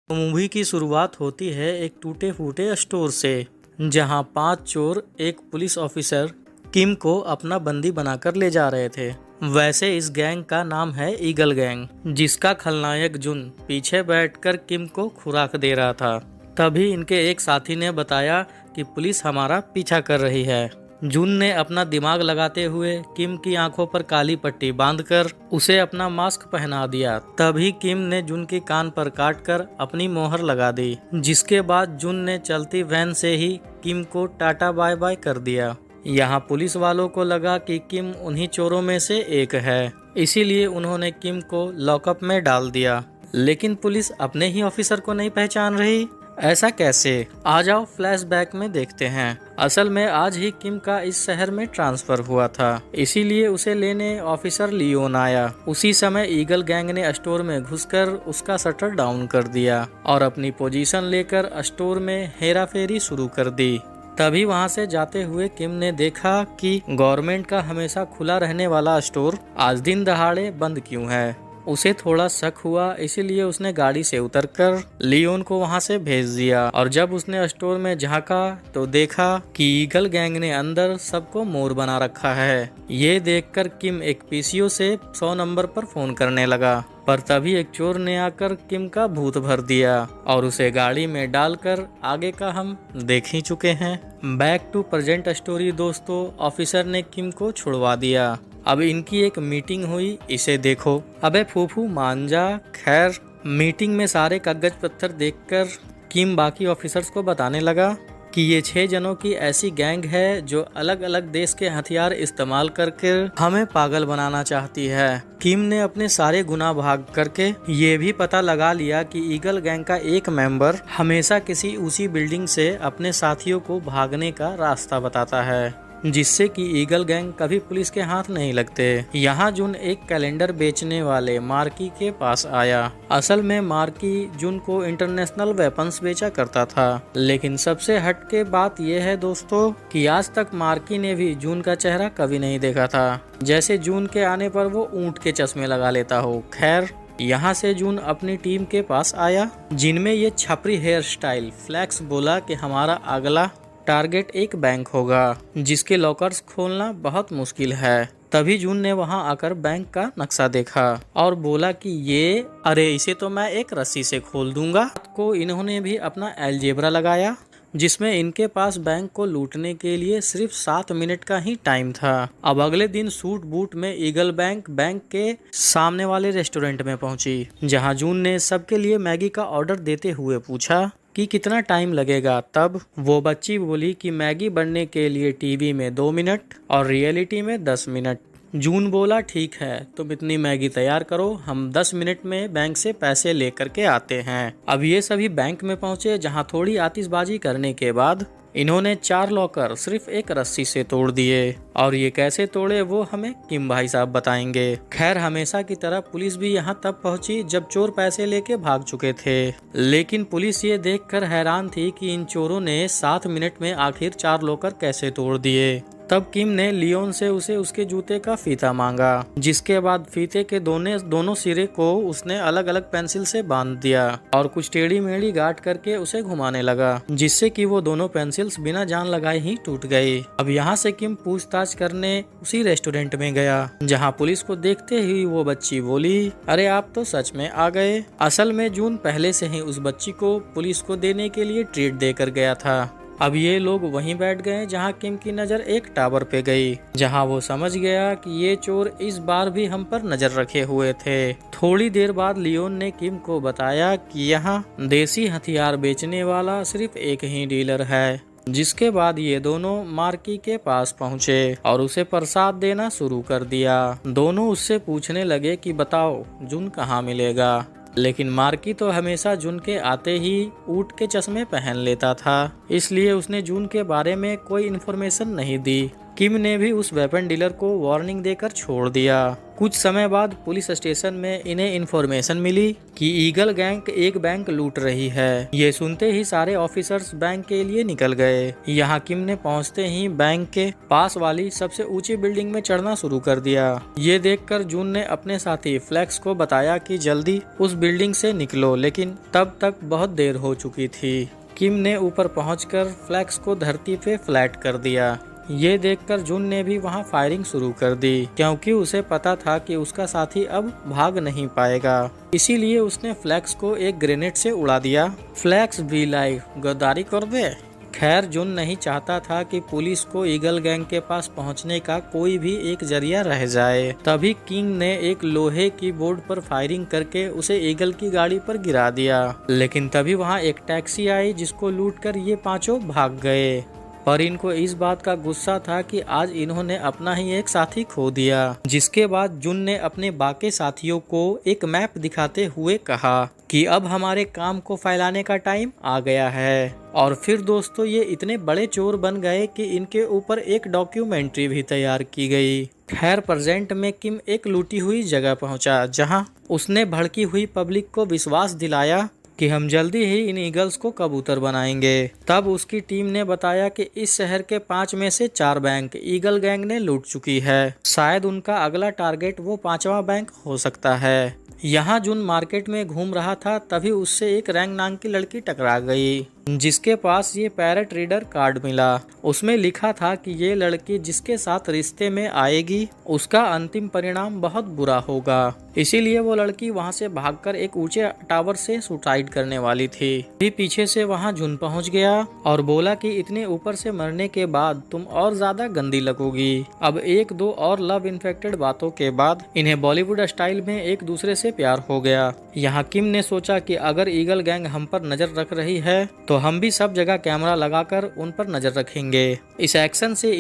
Movie की शुरुआत होती है एक टूटे फूटे स्टोर से, जहां 5 चोर एक पुलिस ऑफिसर किम को अपना बंदी बनाकर ले जा रहे थे। वैसे इस गैंग का नाम है ईगल गैंग, जिसका खलनायक जुन पीछे बैठकर किम को खुराक दे रहा था। तभी इनके एक साथी ने बताया कि पुलिस हमारा पीछा कर रही है। जुन ने अपना दिमाग लगाते हुए किम की आंखों पर काली पट्टी बांधकर उसे अपना मास्क पहना दिया। तभी किम ने जुन के कान पर काटकर अपनी मोहर लगा दी, जिसके बाद जुन ने चलती वैन से ही किम को टाटा बाय बाय कर दिया। यहाँ पुलिस वालों को लगा कि किम उन्हीं चोरों में से एक है, इसीलिए उन्होंने किम को लॉकअप में डाल दिया। लेकिन पुलिस अपने ही ऑफिसर को नहीं पहचान रही। ऐसा कैसे? आ जाओ फ्लैशबैक में देखते हैं। असल में आज ही किम का इस शहर में ट्रांसफर हुआ था, इसीलिए उसे लेने ऑफिसर लियोन आया। उसी समय ईगल गैंग ने स्टोर में घुसकर उसका शटर डाउन कर दिया और अपनी पोजीशन लेकर स्टोर में हेराफेरी शुरू कर दी। तभी वहां से जाते हुए किम ने देखा कि गवर्नमेंट का हमेशा खुला रहने वाला स्टोर आज दिन दहाड़े बंद क्यों है। उसे थोड़ा शक हुआ, इसीलिए उसने गाड़ी से उतरकर लियोन को वहां से भेज दिया। और जब उसने स्टोर में झांका तो देखा कि ईगल गैंग ने अंदर सबको मोर बना रखा है। ये देखकर किम एक पीसीओ से 100 नंबर पर फोन करने लगा, पर तभी एक चोर ने आकर किम का भूत भर दिया और उसे गाड़ी में डालकर आगे का हम देख ही चुके हैं। बैक टू प्रेजेंट स्टोरी दोस्तों, ऑफिसर ने किम को छुड़वा दिया। अब इनकी एक मीटिंग हुई, इसे देखो। अबे फूफू मान जा। खैर, मीटिंग में सारे कागज पत्थर देखकर किम बाकी ऑफिसर्स को बताने लगा कि ये 6 जनों की ऐसी गैंग है जो अलग अलग देश के हथियार इस्तेमाल करके हमें पागल बनाना चाहती है। किम ने अपने सारे गुनाह भाग करके ये भी पता लगा लिया कि ईगल गैंग का एक मेंबर हमेशा किसी ऊंची बिल्डिंग से अपने साथियों को भागने का रास्ता बताता है, जिससे कि ईगल गैंग कभी पुलिस के हाथ नहीं लगते। यहाँ जुन एक कैलेंडर बेचने वाले मार्की के पास आया। असल में मार्की जुन को इंटरनेशनल वेपन्स बेचा करता था, लेकिन सबसे हटके बात यह है दोस्तों कि आज तक मार्की ने भी जून का चेहरा कभी नहीं देखा था, जैसे जून के आने पर वो ऊंट के चश्मे लगा लेता हो। खैर, यहाँ से जून अपनी टीम के पास आया, जिनमें ये छपरी हेयर स्टाइल फ्लैक्स बोला कि हमारा अगला टारगेट एक बैंक होगा, जिसके लॉकर्स खोलना बहुत मुश्किल है। तभी जून ने वहां आकर बैंक का नक्शा देखा और बोला कि अरे इसे तो मैं एक रस्सी से खोल दूंगा। को इन्होंने भी अपना अलजेब्रा लगाया, जिसमें इनके पास बैंक को लूटने के लिए सिर्फ 7 मिनट का ही टाइम था। अब अगले दिन सूट बूट में ईगल बैंक के सामने वाले रेस्टोरेंट में पहुंची, जहां जून ने सबके लिए मैगी का ऑर्डर देते हुए पूछा कि कितना टाइम लगेगा। तब वो बच्ची बोली कि मैगी बनने के लिए टीवी में 2 मिनट और रियलिटी में 10 मिनट। जून बोला ठीक है, तुम इतनी मैगी तैयार करो, हम 10 मिनट में बैंक से पैसे लेकर के आते हैं। अब ये सभी बैंक में पहुंचे, जहां थोड़ी आतिशबाजी करने के बाद इन्होंने 4 लॉकर सिर्फ एक रस्सी से तोड़ दिए। और ये कैसे तोड़े वो हमें किम भाई साहब बताएंगे। खैर, हमेशा की तरह पुलिस भी यहाँ तब पहुंची जब चोर पैसे लेके भाग चुके थे, लेकिन पुलिस ये देखकर हैरान थी कि इन चोरों ने 7 मिनट में आखिर 4 लॉकर कैसे तोड़ दिए। तब किम ने लियोन से उसे उसके जूते का फीता मांगा, जिसके बाद फीते के दोनों सिरे को उसने अलग अलग पेंसिल से बांध दिया और कुछ टेढ़ी मेढ़ी गांठ करके उसे घुमाने लगा, जिससे कि वो दोनों पेंसिल्स बिना जान लगाए ही टूट गई। अब यहाँ से किम पूछताछ करने उसी रेस्टोरेंट में गया, जहाँ पुलिस को देखते ही वो बच्ची बोली, अरे आप तो सच में आ गए। असल में जून पहले से ही उस बच्ची को पुलिस को देने के लिए ट्रीट देकर गया था। अब ये लोग वहीं बैठ गए जहां किम की नजर एक टावर पे गई, जहां वो समझ गया कि ये चोर इस बार भी हम पर नजर रखे हुए थे। थोड़ी देर बाद लियोन ने किम को बताया कि यहाँ देसी हथियार बेचने वाला सिर्फ एक ही डीलर है। जिसके बाद ये दोनों मार्की के पास पहुँचे और उसे प्रसाद देना शुरू कर दिया। दोनों उससे पूछने लगे कि बताओ जुन कहाँ मिलेगा, लेकिन मार्की तो हमेशा जून के आते ही ऊंट के चश्मे पहन लेता था, इसलिए उसने जून के बारे में कोई इन्फॉर्मेशन नहीं दी। किम ने भी उस वेपन डीलर को वार्निंग देकर छोड़ दिया। कुछ समय बाद पुलिस स्टेशन में इन्हें इन्फॉर्मेशन मिली कि ईगल गैंग एक बैंक लूट रही है। ये सुनते ही सारे ऑफिसर्स बैंक के लिए निकल गए। यहाँ किम ने पहुँचते ही बैंक के पास वाली सबसे ऊंची बिल्डिंग में चढ़ना शुरू कर दिया। ये देखकर जून ने अपने साथी फ्लैक्स को बताया कि जल्दी उस बिल्डिंग से निकलो, लेकिन तब तक बहुत देर हो चुकी थी। किम ने ऊपर पहुंचकर फ्लैक्स को धरती पे फ्लैट कर दिया। ये देखकर जून ने भी वहां फायरिंग शुरू कर दी, क्योंकि उसे पता था कि उसका साथी अब भाग नहीं पाएगा। इसीलिए उसने फ्लैक्स को एक ग्रेनेड से उड़ा दिया। फ्लैक्स बी लाइव गद्दारी कर दे। खैर जून नहीं चाहता था कि पुलिस को ईगल गैंग के पास पहुंचने का कोई भी एक जरिया रह जाए। तभी किंग ने एक लोहे की बोर्ड पर फायरिंग करके उसे ईगल की गाड़ी पर गिरा दिया। लेकिन तभी वहां एक टैक्सी आई जिसको लूटकर ये पांचों भाग गए। पर इनको इस बात का गुस्सा था कि आज इन्होंने अपना ही एक साथी खो दिया। जिसके बाद जून ने अपने बाकी साथियों को एक मैप दिखाते हुए कहा कि अब हमारे काम को फैलाने का टाइम आ गया है। और फिर दोस्तों ये इतने बड़े चोर बन गए कि इनके ऊपर एक डॉक्यूमेंट्री भी तैयार की गई। खैर प्रेजेंट में किम एक लूटी हुई जगह पहुंचा, जहां उसने भड़की हुई पब्लिक को विश्वास दिलाया कि हम जल्दी ही इन ईगल्स को कबूतर बनाएंगे। तब उसकी टीम ने बताया कि इस शहर के 5 में से 4 बैंक ईगल गैंग ने लूट चुकी है। शायद उनका अगला टारगेट वो 5वां बैंक हो सकता है। यहाँ जून मार्केट में घूम रहा था, तभी उससे एक रैंग नाम की लड़की टकरा गई, जिसके पास ये पैरेट रीडर कार्ड मिला। उसमें लिखा था कि ये लड़की जिसके साथ रिश्ते में आएगी उसका अंतिम परिणाम बहुत बुरा होगा। इसीलिए वो लड़की वहां से भागकर एक ऊंचे टावर से सुसाइड करने वाली थी। भी पीछे से वहां जून पहुंच गया और बोला कि इतने ऊपर से मरने के बाद तुम और ज्यादा गंदी लगोगी। अब 1-2 और लव इन्फेक्टेड बातों के बाद इन्हें बॉलीवुड स्टाइल में एक दूसरे से प्यार हो गया। यहाँ किम ने सोचा कि अगर ईगल गैंग हम पर नजर रख रही है तो हम भी सब जगह कैमरा लगाकर उन पर नजर रखेंगे। इस एक्शन से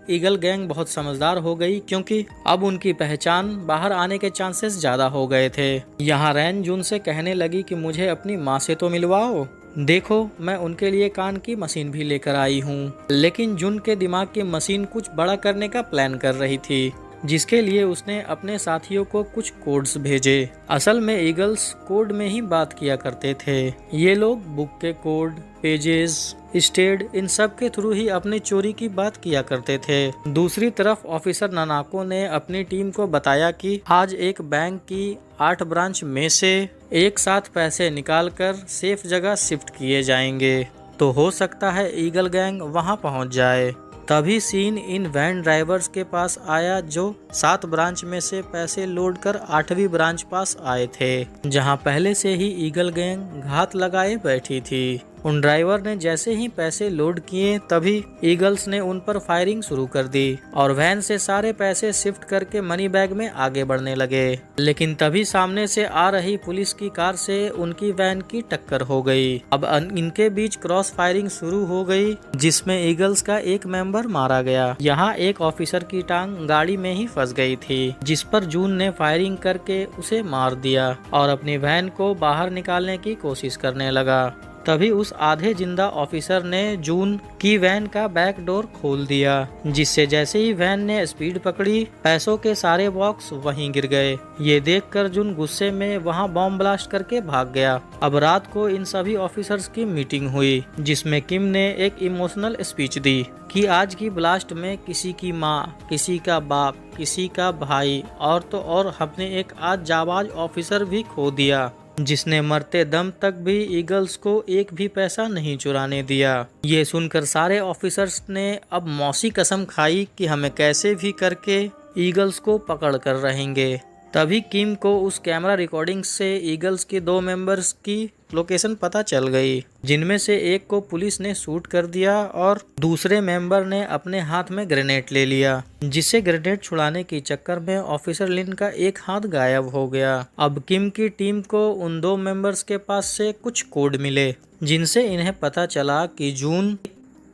ईगल गैंग बहुत समझदार हो गई, क्योंकि अब उनकी पहचान बाहर आने के चांसेस ज्यादा हो गए थे। यहाँ रैन जून से कहने लगी कि मुझे अपनी माँ से तो मिलवाओ, देखो मैं उनके लिए कान की मशीन भी लेकर आई हूँ। लेकिन जून के दिमाग की मशीन कुछ बड़ा करने का प्लान कर रही थी, जिसके लिए उसने अपने साथियों को कुछ कोड्स भेजे। असल में ईगल्स कोड में ही बात किया करते थे। ये लोग बुक के कोड, पेजेस, स्टेड, इन सब के थ्रू ही अपनी चोरी की बात किया करते थे। दूसरी तरफ ऑफिसर नानाको ने अपनी टीम को बताया कि आज एक बैंक की 8 ब्रांच में से एक साथ पैसे निकालकर सेफ जगह शिफ्ट किए जाएंगे, तो हो सकता है ईगल गैंग वहां पहुंच जाए। तभी सीन इन वैन ड्राइवर्स के पास आया जो 7 ब्रांच में से पैसे लोड कर 8वीं ब्रांच पास आए थे, जहां पहले से ही ईगल गैंग घात लगाए बैठी थी। उन ड्राइवर ने जैसे ही पैसे लोड किए तभी ईगल्स ने उन पर फायरिंग शुरू कर दी और वैन से सारे पैसे शिफ्ट करके मनी बैग में आगे बढ़ने लगे। लेकिन तभी सामने से आ रही पुलिस की कार से उनकी वैन की टक्कर हो गई। अब इनके बीच क्रॉस फायरिंग शुरू हो गई, जिसमें ईगल्स का एक मेंबर मारा गया। यहाँ एक ऑफिसर की टांग गाड़ी में ही फंस गई थी, जिस पर जून ने फायरिंग करके उसे मार दिया और अपनी वैन को बाहर निकालने की कोशिश करने लगा। तभी उस आधे जिंदा ऑफिसर ने जून की वैन का बैक डोर खोल दिया, जिससे जैसे ही वैन ने स्पीड पकड़ी पैसों के सारे बॉक्स वहीं गिर गए। ये देखकर जून गुस्से में वहां बॉम्ब ब्लास्ट करके भाग गया। अब रात को इन सभी ऑफिसर्स की मीटिंग हुई, जिसमें किम ने एक इमोशनल स्पीच दी कि आज की ब्लास्ट में किसी की माँ, किसी का बाप, किसी का भाई और तो और हमने एक आज जाबाज ऑफिसर भी खो दिया, जिसने मरते दम तक भी ईगल्स को एक भी पैसा नहीं चुराने दिया। ये सुनकर सारे ऑफिसर्स ने अब मौसी कसम खाई कि हमें कैसे भी करके ईगल्स को पकड़ कर रहेंगे। तभी किम को उस कैमरा रिकॉर्डिंग से ईगल्स के 2 मेंबर्स की लोकेशन पता चल गई, जिनमें से एक को पुलिस ने शूट कर दिया और दूसरे मेंबर ने अपने हाथ में ग्रेनेड ले लिया, जिससे ग्रेनेड छुड़ाने के चक्कर में ऑफिसर लिन का एक हाथ गायब हो गया। अब किम की टीम को उन 2 मेंबर्स के पास से कुछ कोड मिले, जिनसे इन्हें पता चला कि जून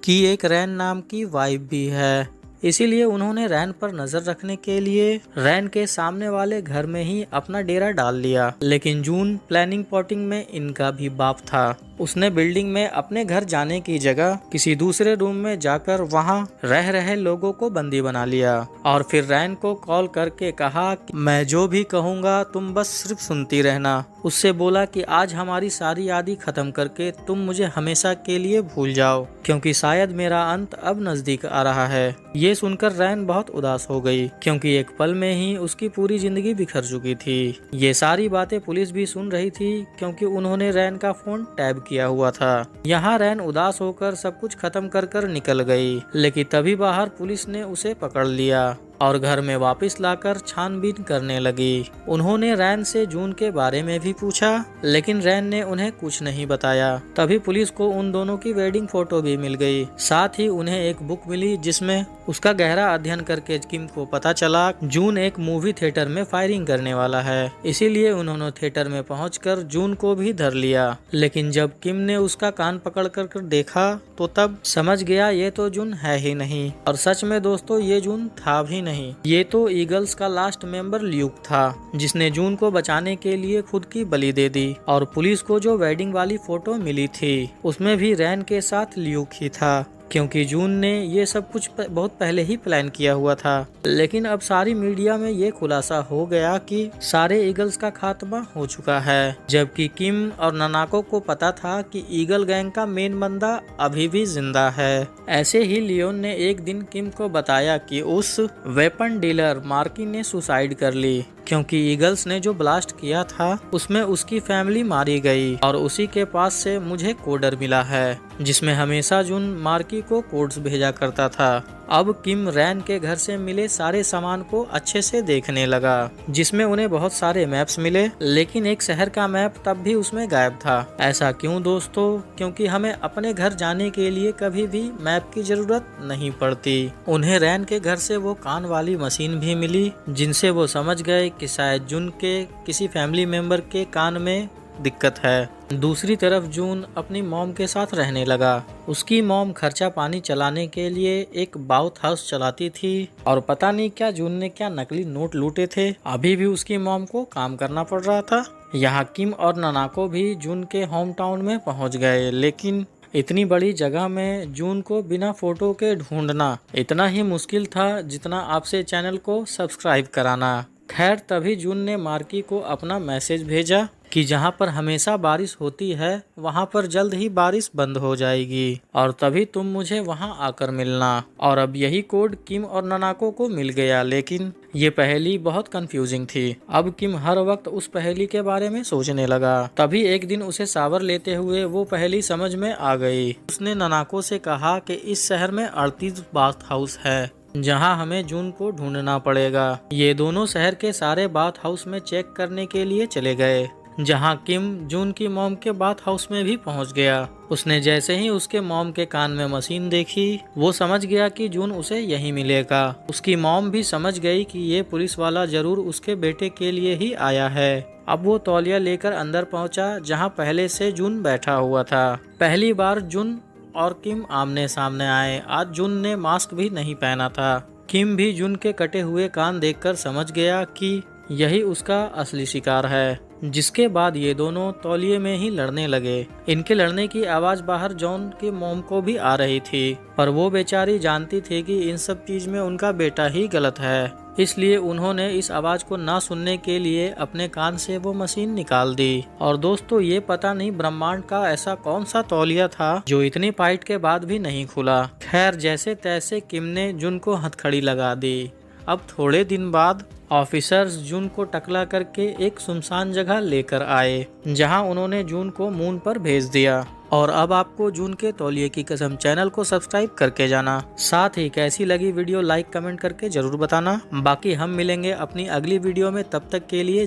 की एक रैन नाम की वाइफ भी है। इसीलिए उन्होंने रैन पर नजर रखने के लिए रैन के सामने वाले घर में ही अपना डेरा डाल लिया। लेकिन जून प्लानिंग पॉटिंग में इनका भी बाप था। उसने बिल्डिंग में अपने घर जाने की जगह किसी दूसरे रूम में जाकर वहां रह रहे लोगों को बंदी बना लिया और फिर रैन को कॉल करके कहा कि मैं जो भी कहूँगा तुम बस सिर्फ सुनती रहना। उससे बोला कि आज हमारी सारी यादें खत्म करके तुम मुझे हमेशा के लिए भूल जाओ, क्योंकि शायद मेरा अंत अब नजदीक आ रहा है। ये सुनकर रैन बहुत उदास हो गई, क्योंकि एक पल में ही उसकी पूरी जिंदगी बिखर चुकी थी। ये सारी बातें पुलिस भी सुन रही थी, क्योंकि उन्होंने रैन का फोन टैप किया हुआ था। यहाँ रैन उदास होकर सब कुछ खत्म कर कर निकल गई, लेकिन तभी बाहर पुलिस ने उसे पकड़ लिया और घर में वापस लाकर छानबीन करने लगी। उन्होंने रैन से जून के बारे में भी पूछा, लेकिन रैन ने उन्हें कुछ नहीं बताया। तभी पुलिस को उन दोनों की वेडिंग फोटो भी मिल गई। साथ ही उन्हें एक बुक मिली जिसमें उसका गहरा अध्ययन करके किम को पता चला जून एक मूवी थिएटर में फायरिंग करने वाला है। इसीलिए उन्होंने थिएटर में पहुंचकर जून को भी धर लिया। लेकिन जब किम ने उसका कान पकड़ कर देखा तो तब समझ गया ये तो जून है ही नहीं। और सच में दोस्तों ये जून था भी नहीं, ये तो ईगल्स का लास्ट मेंबर ल्यूक था, जिसने जून को बचाने के लिए खुद की बलि दे दी। और पुलिस को जो वेडिंग वाली फोटो मिली थी उसमें भी रैन के साथ ल्यूक ही था, क्योंकि जून ने ये सब कुछ बहुत पहले ही प्लान किया हुआ था। लेकिन अब सारी मीडिया में ये खुलासा हो गया कि सारे ईगल्स का खात्मा हो चुका है, जबकि किम और ननाको को पता था कि ईगल गैंग का मेन बंदा अभी भी जिंदा है। ऐसे ही लियोन ने एक दिन किम को बताया कि उस वेपन डीलर मार्की ने सुसाइड कर ली, क्योंकि ईगल्स ने जो ब्लास्ट किया था उसमें उसकी फैमिली मारी गई और उसी के पास से मुझे कोडर मिला है, जिसमें हमेशा जून मार्की को कोड्स भेजा करता था। अब किम रैन के घर से मिले सारे सामान को अच्छे से देखने लगा, जिसमें उन्हें बहुत सारे मैप्स मिले, लेकिन एक शहर का मैप तब भी उसमें गायब था। ऐसा क्यों दोस्तों? क्योंकि हमें अपने घर जाने के लिए कभी भी मैप की जरूरत नहीं पड़ती। उन्हें रैन के घर से वो कान वाली मशीन भी मिली, जिनसे वो समझ गए कि शायद जून के किसी फैमिली मेंबर के कान में दिक्कत है। दूसरी तरफ जून अपनी मॉम के साथ रहने लगा। उसकी मॉम खर्चा पानी चलाने के लिए एक बाउथ हाउस चलाती थी और पता नहीं क्या जून ने क्या नकली नोट लूटे थे, अभी भी उसकी मॉम को काम करना पड़ रहा था। यहाँ किम और ननाको भी जून के होम टाउन में पहुँच गए, लेकिन इतनी बड़ी जगह में जून को बिना फोटो के ढूंढना इतना ही मुश्किल था जितना आपसे चैनल को सब्सक्राइब कराना। खैर तभी जून ने मार्की को अपना मैसेज भेजा कि जहाँ पर हमेशा बारिश होती है वहाँ पर जल्द ही बारिश बंद हो जाएगी और तभी तुम मुझे वहाँ आकर मिलना। और अब यही कोड किम और ननाको को मिल गया, लेकिन ये पहेली बहुत कंफ्यूजिंग थी। अब किम हर वक्त उस पहेली के बारे में सोचने लगा। तभी एक दिन उसे शावर लेते हुए वो पहेली समझ में आ गई। उसने ननाको से कहा कि इस शहर में 38 बाथ हाउस है जहां हमें जून को ढूंढना पड़ेगा। ये दोनों शहर के सारे बाथ हाउस में चेक करने के लिए चले गए, जहां किम जून की मॉम के बाथ हाउस में भी पहुंच गया। उसने जैसे ही उसके मॉम के कान में मशीन देखी वो समझ गया कि जून उसे यहीं मिलेगा। उसकी मॉम भी समझ गई कि ये पुलिस वाला जरूर उसके बेटे के लिए ही आया है। अब वो तौलिया लेकर अंदर पहुंचा जहां पहले से जून बैठा हुआ था। पहली बार जून और किम आमने सामने आए। आज जून ने मास्क भी नहीं पहना था। किम भी जून के कटे हुए कान देखकर समझ गया कि यही उसका असली शिकार है। जिसके बाद ये दोनों तौलिए में ही लड़ने लगे। इनके लड़ने की आवाज बाहर जॉन के मॉम को भी आ रही थी, पर वो बेचारी जानती थी कि इन सब चीज में उनका बेटा ही गलत है, इसलिए उन्होंने इस आवाज को ना सुनने के लिए अपने कान से वो मशीन निकाल दी। और दोस्तों ये पता नहीं ब्रह्मांड का ऐसा कौन सा तौलिया था जो इतनी फाइट के बाद भी नहीं खुला। खैर जैसे तैसे किम ने जून को हथकड़ी लगा दी। अब थोड़े दिन बाद ऑफिसर्स जून को टकला करके एक सुनसान जगह लेकर आए, जहां उन्होंने जून को मून पर भेज दिया। और अब आपको जून के तौलिए की कसम चैनल को सब्सक्राइब करके जाना। साथ ही कैसी लगी वीडियो लाइक कमेंट करके जरूर बताना। बाकी हम मिलेंगे अपनी अगली वीडियो में, तब तक के लिए